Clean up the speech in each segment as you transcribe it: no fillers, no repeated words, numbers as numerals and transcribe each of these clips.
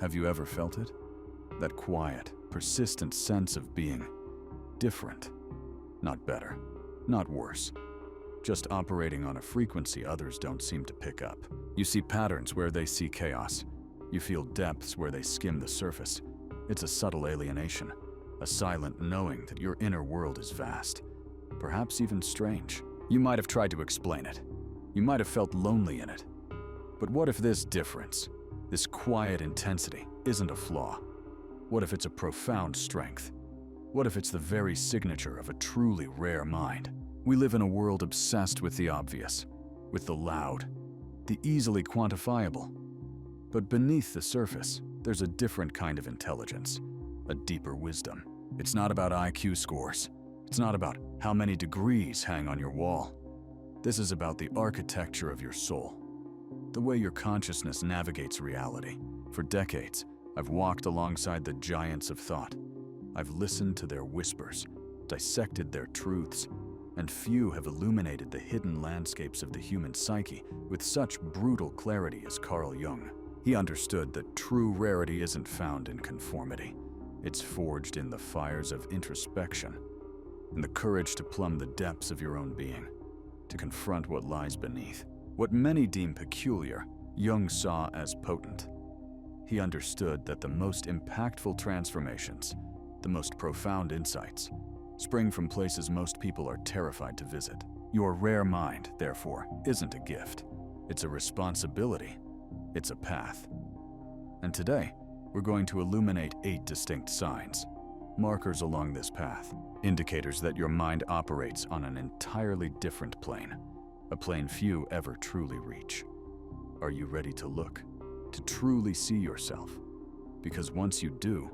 Have you ever felt it? That quiet, persistent sense of being different. Not better, not worse. Just operating on a frequency others don't seem to pick up. You see patterns where they see chaos. You feel depths where they skim the surface. It's a subtle alienation, a silent knowing that your inner world is vast, perhaps even strange. You might have tried to explain it. You might have felt lonely in it. But what if this difference, this quiet intensity, isn't a flaw? What if it's a profound strength? What if it's the very signature of a truly rare mind? We live in a world obsessed with the obvious, with the loud, the easily quantifiable. But beneath the surface, there's a different kind of intelligence, a deeper wisdom. It's not about IQ scores. It's not about how many degrees hang on your wall. This is about the architecture of your soul, the way your consciousness navigates reality. For decades, I've walked alongside the giants of thought. I've listened to their whispers, dissected their truths, and few have illuminated the hidden landscapes of the human psyche with such brutal clarity as Carl Jung. He understood that true rarity isn't found in conformity. It's forged in the fires of introspection, in the courage to plumb the depths of your own being, to confront what lies beneath. What many deem peculiar, Jung saw as potent. He understood that the most impactful transformations, the most profound insights, spring from places most people are terrified to visit. Your rare mind, therefore, isn't a gift. It's a responsibility. It's a path. And today, we're going to illuminate 8 distinct signs, markers along this path, indicators that your mind operates on an entirely different plane, a plane few ever truly reach. Are you ready to look, to truly see yourself? Because once you do,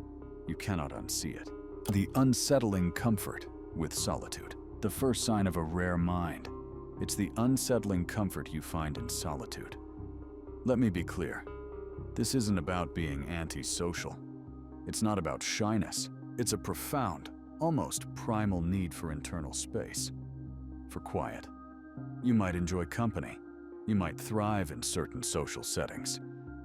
you cannot unsee it. The unsettling comfort with solitude. The first sign of a rare mind. It's the unsettling comfort you find in solitude. Let me be clear. This isn't about being antisocial. It's not about shyness. It's a profound, almost primal need for internal space, for quiet. You might enjoy company. You might thrive in certain social settings,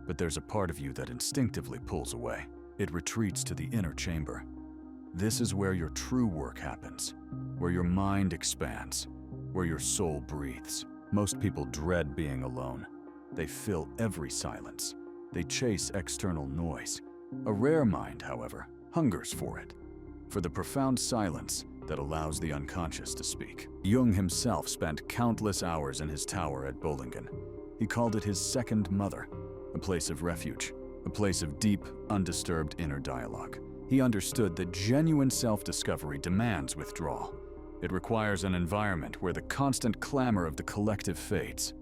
but there's a part of you that instinctively pulls away. It retreats to the inner chamber. This is where your true work happens, where your mind expands, where your soul breathes. Most people dread being alone. They fill every silence. They chase external noise. A rare mind, however, hungers for it, for the profound silence that allows the unconscious to speak. Jung himself spent countless hours in his tower at Bollingen. He called it his second mother, a place of refuge, a place of deep, undisturbed inner dialogue. He understood that genuine self-discovery demands withdrawal. It requires an environment where the constant clamor of the collective fades,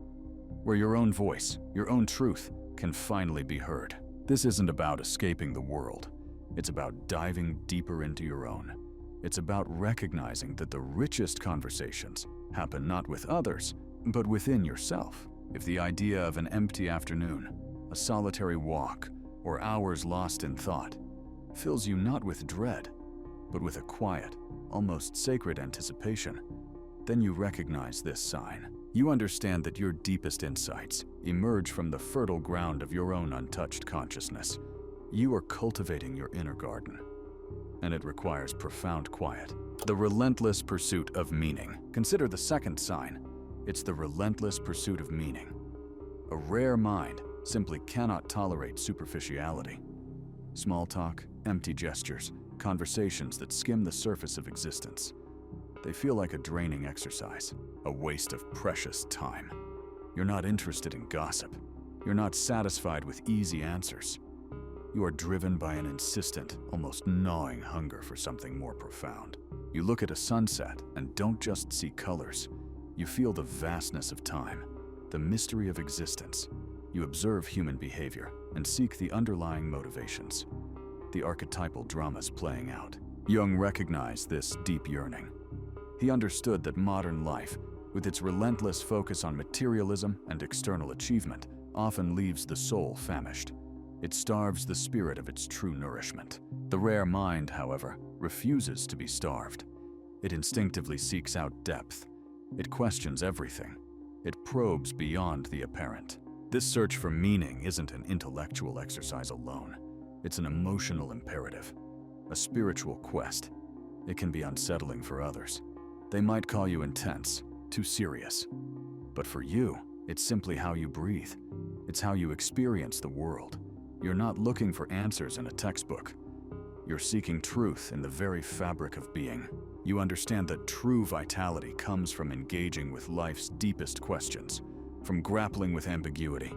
where your own voice, your own truth, can finally be heard. This isn't about escaping the world. It's about diving deeper into your own. It's about recognizing that the richest conversations happen not with others, but within yourself. If the idea of an empty afternoon, a solitary walk, or hours lost in thought fills you not with dread, but with a quiet, almost sacred anticipation, then you recognize this sign. You understand that your deepest insights emerge from the fertile ground of your own untouched consciousness. You are cultivating your inner garden, and it requires profound quiet. The relentless pursuit of meaning. Consider the second sign. It's the relentless pursuit of meaning. A rare mind simply cannot tolerate superficiality. Small talk, empty gestures, conversations that skim the surface of existence. They feel like a draining exercise, a waste of precious time. You're not interested in gossip. You're not satisfied with easy answers. You are driven by an insistent, almost gnawing hunger for something more profound. You look at a sunset and don't just see colors. You feel the vastness of time, the mystery of existence. You observe human behavior and seek the underlying motivations, the archetypal dramas playing out. Jung recognized this deep yearning. He understood that modern life, with its relentless focus on materialism and external achievement, often leaves the soul famished. It starves the spirit of its true nourishment. The rare mind, however, refuses to be starved. It instinctively seeks out depth. It questions everything. It probes beyond the apparent. This search for meaning isn't an intellectual exercise alone. It's an emotional imperative, a spiritual quest. It can be unsettling for others. They might call you intense, too serious. But for you, it's simply how you breathe. It's how you experience the world. You're not looking for answers in a textbook. You're seeking truth in the very fabric of being. You understand that true vitality comes from engaging with life's deepest questions, from grappling with ambiguity,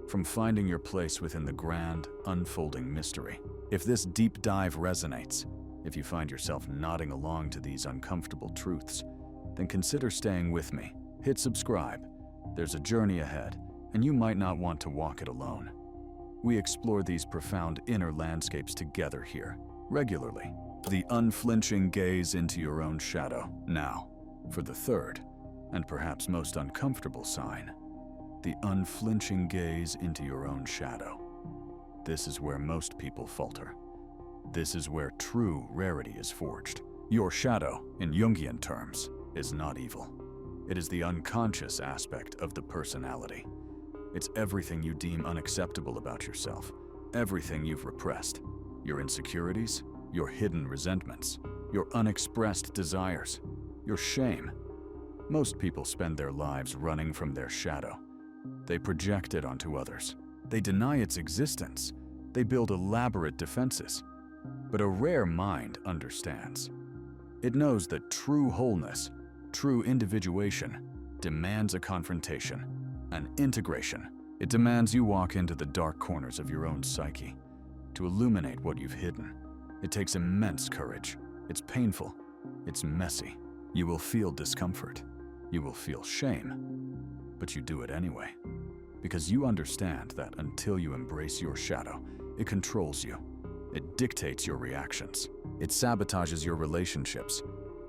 from finding your place within the grand, unfolding mystery. If this deep dive resonates, if you find yourself nodding along to these uncomfortable truths, then consider staying with me. Hit subscribe. There's a journey ahead, and you might not want to walk it alone. We explore these profound inner landscapes together here, regularly. The unflinching gaze into your own shadow. Now, for the third, and perhaps most uncomfortable sign, the unflinching gaze into your own shadow. This is where most people falter. This is where true rarity is forged. Your shadow, in Jungian terms, is not evil. It is the unconscious aspect of the personality. It's everything you deem unacceptable about yourself, everything you've repressed, your insecurities, your hidden resentments, your unexpressed desires, your shame. Most people spend their lives running from their shadow. They project it onto others. They deny its existence. They build elaborate defenses. But a rare mind understands. It knows that true wholeness, true individuation, demands a confrontation, an integration. It demands you walk into the dark corners of your own psyche to illuminate what you've hidden. It takes immense courage. It's painful. It's messy. You will feel discomfort. You will feel shame. But you do it anyway. Because you understand that until you embrace your shadow, it controls you. It dictates your reactions. It sabotages your relationships.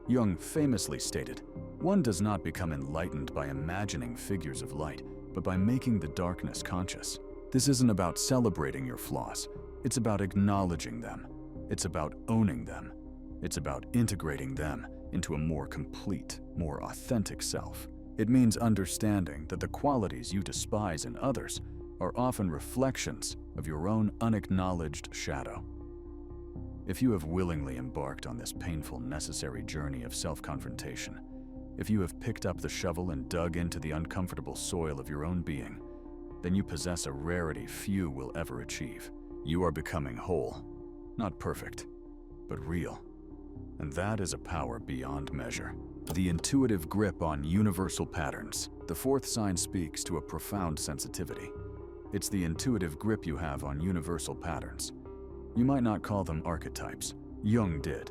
Jung famously stated, "One does not become enlightened by imagining figures of light, but by making the darkness conscious." This isn't about celebrating your flaws. It's about acknowledging them. It's about owning them. It's about integrating them into a more complete, more authentic self. It means understanding that the qualities you despise in others are often reflections of your own unacknowledged shadow. If you have willingly embarked on this painful, necessary journey of self-confrontation, if you have picked up the shovel and dug into the uncomfortable soil of your own being, then you possess a rarity few will ever achieve. You are becoming whole, not perfect, but real. And that is a power beyond measure. The intuitive grip on universal patterns. The fourth sign speaks to a profound sensitivity. It's the intuitive grip you have on universal patterns. You might not call them archetypes. Jung did.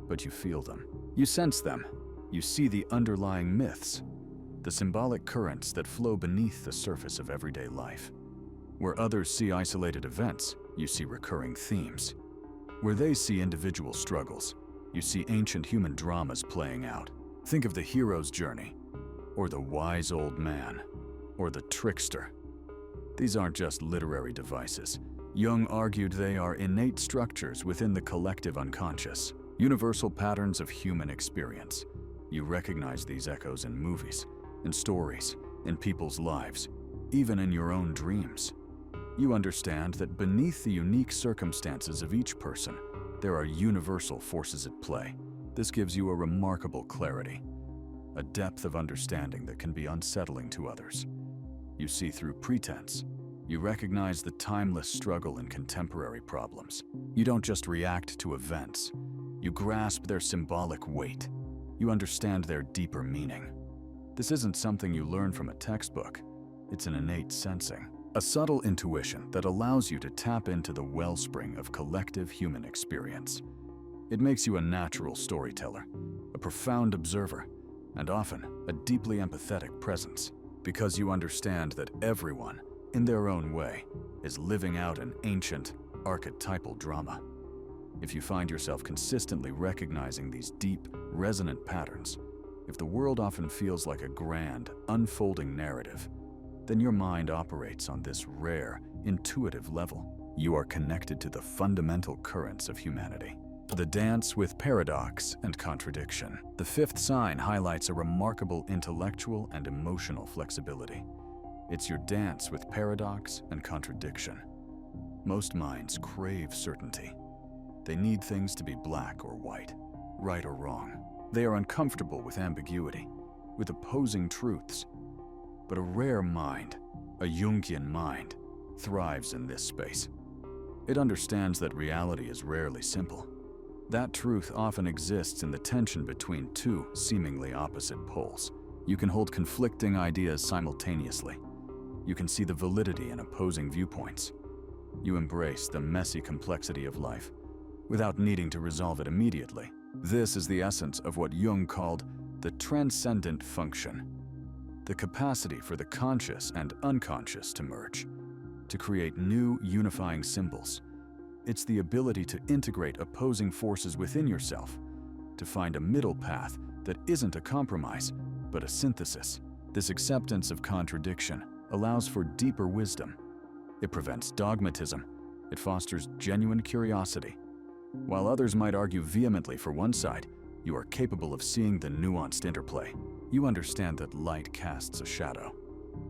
But you feel them. You sense them. You see the underlying myths, the symbolic currents that flow beneath the surface of everyday life. Where others see isolated events, you see recurring themes. Where they see individual struggles, you see ancient human dramas playing out. Think of the hero's journey, or the wise old man, or the trickster. These aren't just literary devices. Jung argued they are innate structures within the collective unconscious, universal patterns of human experience. You recognize these echoes in movies, in stories, in people's lives, even in your own dreams. You understand that beneath the unique circumstances of each person, there are universal forces at play. This gives you a remarkable clarity, a depth of understanding that can be unsettling to others. You see through pretense. You recognize the timeless struggle in contemporary problems. You don't just react to events. You grasp their symbolic weight. You understand their deeper meaning. This isn't something you learn from a textbook. It's an innate sensing, a subtle intuition that allows you to tap into the wellspring of collective human experience. It makes you a natural storyteller, a profound observer, and often a deeply empathetic presence, because you understand that everyone, in their own way, is living out an ancient, archetypal drama. If you find yourself consistently recognizing these deep, resonant patterns, if the world often feels like a grand, unfolding narrative, then your mind operates on this rare, intuitive level. You are connected to the fundamental currents of humanity. The dance with paradox and contradiction. The fifth sign highlights a remarkable intellectual and emotional flexibility. It's your dance with paradox and contradiction. Most minds crave certainty. They need things to be black or white, right or wrong. They are uncomfortable with ambiguity, with opposing truths. But a rare mind, a Jungian mind, thrives in this space. It understands that reality is rarely simple. That truth often exists in the tension between two seemingly opposite poles. You can hold conflicting ideas simultaneously. You can see the validity in opposing viewpoints. You embrace the messy complexity of life without needing to resolve it immediately. This is the essence of what Jung called the transcendent function, the capacity for the conscious and unconscious to merge, to create new unifying symbols. It's the ability to integrate opposing forces within yourself, to find a middle path that isn't a compromise, but a synthesis. This acceptance of contradiction allows for deeper wisdom. It prevents dogmatism. It fosters genuine curiosity. While others might argue vehemently for one side, you are capable of seeing the nuanced interplay. You understand that light casts a shadow,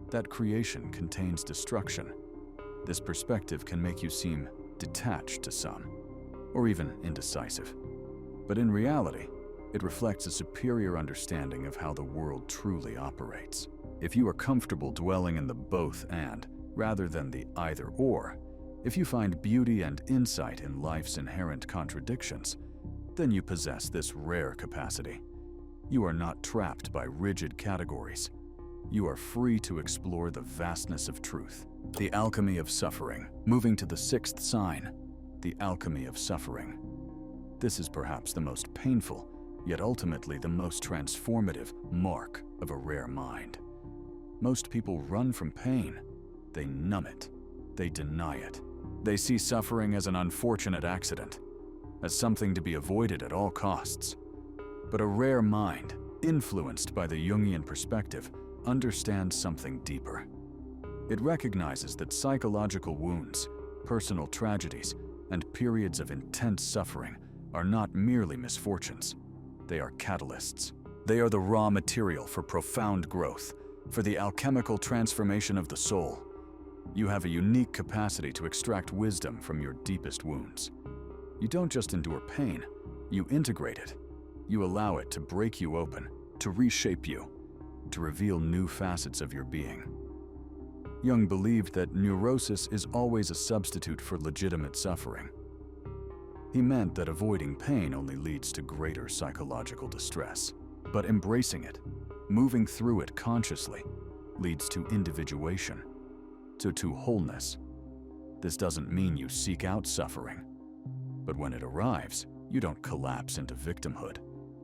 that creation contains destruction. This perspective can make you seem detached to some, or even indecisive. But in reality, it reflects a superior understanding of how the world truly operates. If you are comfortable dwelling in the both and, rather than the either or, if you find beauty and insight in life's inherent contradictions, then you possess this rare capacity. You are not trapped by rigid categories. You are free to explore the vastness of truth. The Alchemy of Suffering. Moving to the sixth sign, the Alchemy of Suffering. This is perhaps the most painful, yet ultimately the most transformative mark of a rare mind. Most people run from pain. They numb it. They deny it. They see suffering as an unfortunate accident, as something to be avoided at all costs. But a rare mind, influenced by the Jungian perspective, understands something deeper. It recognizes that psychological wounds, personal tragedies, and periods of intense suffering are not merely misfortunes. They are catalysts. They are the raw material for profound growth, for the alchemical transformation of the soul. You have a unique capacity to extract wisdom from your deepest wounds. You don't just endure pain, you integrate it. You allow it to break you open, to reshape you, to reveal new facets of your being. Jung believed that neurosis is always a substitute for legitimate suffering. He meant that avoiding pain only leads to greater psychological distress, but embracing it, moving through it consciously, leads to individuation, to wholeness. This doesn't mean you seek out suffering, but when it arrives, you don't collapse into victimhood.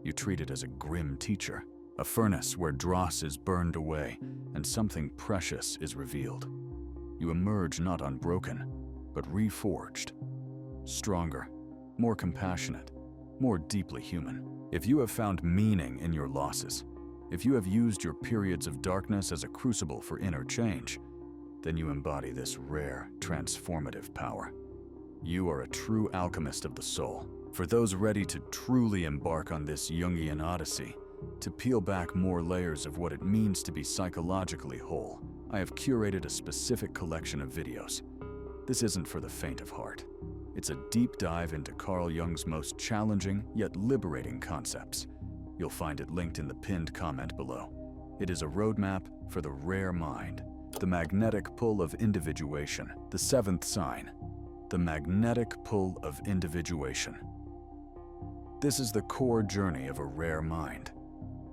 You treat it as a grim teacher, a furnace where dross is burned away and something precious is revealed. You emerge not unbroken, but reforged, stronger, more compassionate, more deeply human. If you have found meaning in your losses, if you have used your periods of darkness as a crucible for inner change, then you embody this rare, transformative power. You are a true alchemist of the soul. For those ready to truly embark on this Jungian odyssey, to peel back more layers of what it means to be psychologically whole, I have curated a specific collection of videos. This isn't for the faint of heart. It's a deep dive into Carl Jung's most challenging yet liberating concepts. You'll find it linked in the pinned comment below. It is a roadmap for the rare mind, the magnetic pull of individuation, the seventh sign, the magnetic pull of individuation. This is the core journey of a rare mind.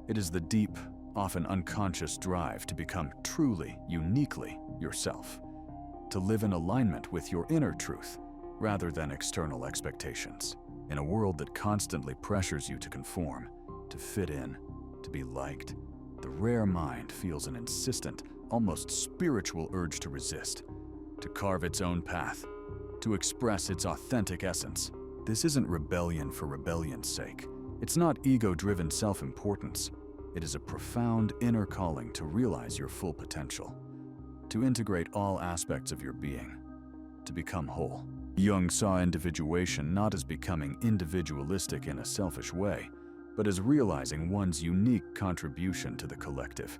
It is the deep, often unconscious drive to become truly, uniquely yourself, to live in alignment with your inner truth rather than external expectations. In a world that constantly pressures you to conform, to fit in, to be liked, the rare mind feels an insistent, almost spiritual urge to resist, to carve its own path, to express its authentic essence. This isn't rebellion for rebellion's sake. It's not ego-driven self-importance. It is a profound inner calling to realize your full potential, to integrate all aspects of your being, to become whole. Jung saw individuation not as becoming individualistic in a selfish way, but as realizing one's unique contribution to the collective.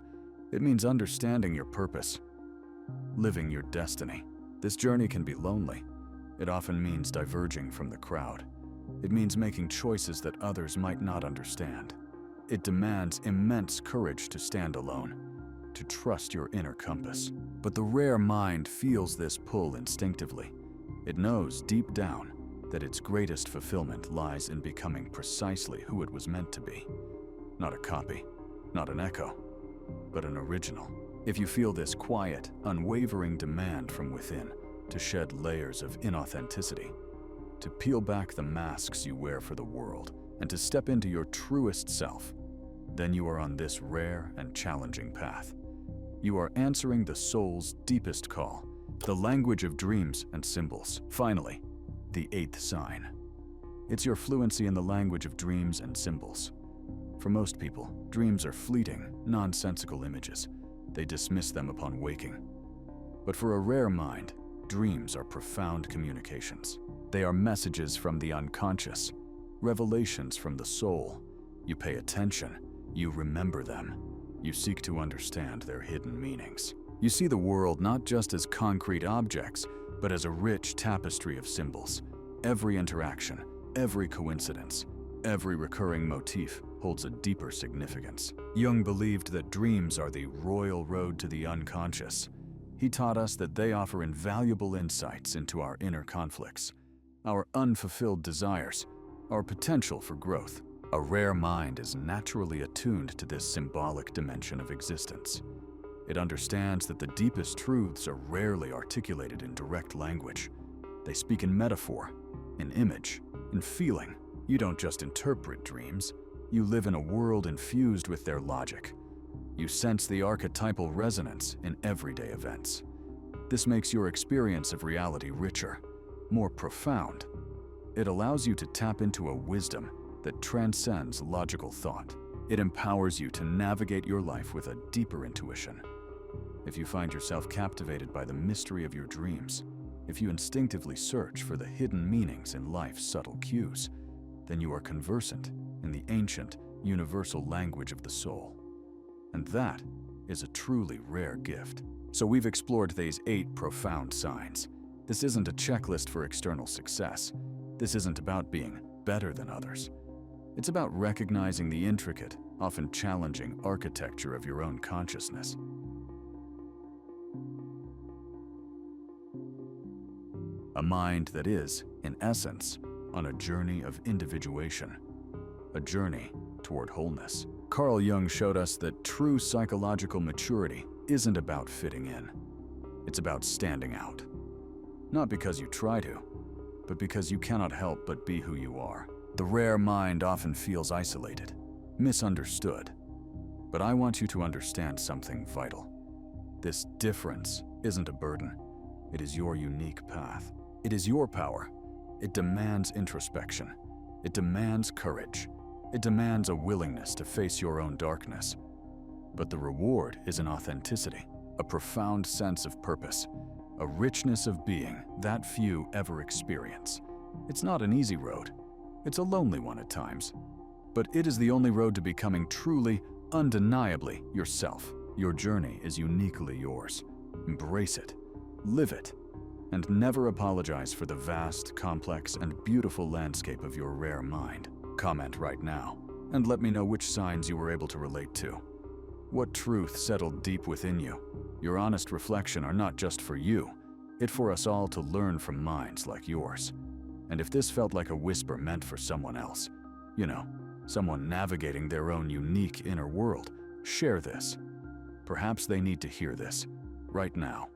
It means understanding your purpose, living your destiny. This journey can be lonely, It often means diverging from the crowd. It means making choices that others might not understand. It demands immense courage to stand alone, to trust your inner compass. But the rare mind feels this pull instinctively. It knows deep down that its greatest fulfillment lies in becoming precisely who it was meant to be. Not a copy, not an echo, but an original. If you feel this quiet, unwavering demand from within to shed layers of inauthenticity, to peel back the masks you wear for the world, and to step into your truest self, then you are on this rare and challenging path. You are answering the soul's deepest call, the language of dreams and symbols. Finally, the eighth sign. It's your fluency in the language of dreams and symbols. For most people, dreams are fleeting, nonsensical images. They dismiss them upon waking. But for a rare mind, dreams are profound communications. They are messages from the unconscious, revelations from the soul. You pay attention, you remember them, you seek to understand their hidden meanings. You see the world not just as concrete objects, but as a rich tapestry of symbols. Every interaction, every coincidence, every recurring motif holds a deeper significance. Jung believed that dreams are the royal road to the unconscious. He taught us that they offer invaluable insights into our inner conflicts, our unfulfilled desires, our potential for growth. A rare mind is naturally attuned to this symbolic dimension of existence. It understands that the deepest truths are rarely articulated in direct language. They speak in metaphor, in image, in feeling. You don't just interpret dreams, you live in a world infused with their logic. You sense the archetypal resonance in everyday events. This makes your experience of reality richer, more profound. It allows you to tap into a wisdom that transcends logical thought. It empowers you to navigate your life with a deeper intuition. If you find yourself captivated by the mystery of your dreams, if you instinctively search for the hidden meanings in life's subtle cues, then you are conversant in the ancient, universal language of the soul. And that is a truly rare gift. So we've explored these 8 profound signs. This isn't a checklist for external success. This isn't about being better than others. It's about recognizing the intricate, often challenging architecture of your own consciousness. A mind that is, in essence, on a journey of individuation, a journey toward wholeness. Carl Jung showed us that true psychological maturity isn't about fitting in. It's about standing out. Not because you try to, but because you cannot help but be who you are. The rare mind often feels isolated, misunderstood. But I want you to understand something vital. This difference isn't a burden. It is your unique path. It is your power. It demands introspection. It demands courage. It demands a willingness to face your own darkness. But the reward is an authenticity, a profound sense of purpose, a richness of being that few ever experience. It's not an easy road. It's a lonely one at times. But it is the only road to becoming truly, undeniably yourself. Your journey is uniquely yours. Embrace it. Live it. And never apologize for the vast, complex, and beautiful landscape of your rare mind. Comment right now, and let me know which signs you were able to relate to. What truth settled deep within you? Your honest reflection are not just for you, it's for us all to learn from minds like yours. And if this felt like a whisper meant for someone else, someone navigating their own unique inner world, share this. Perhaps they need to hear this right now.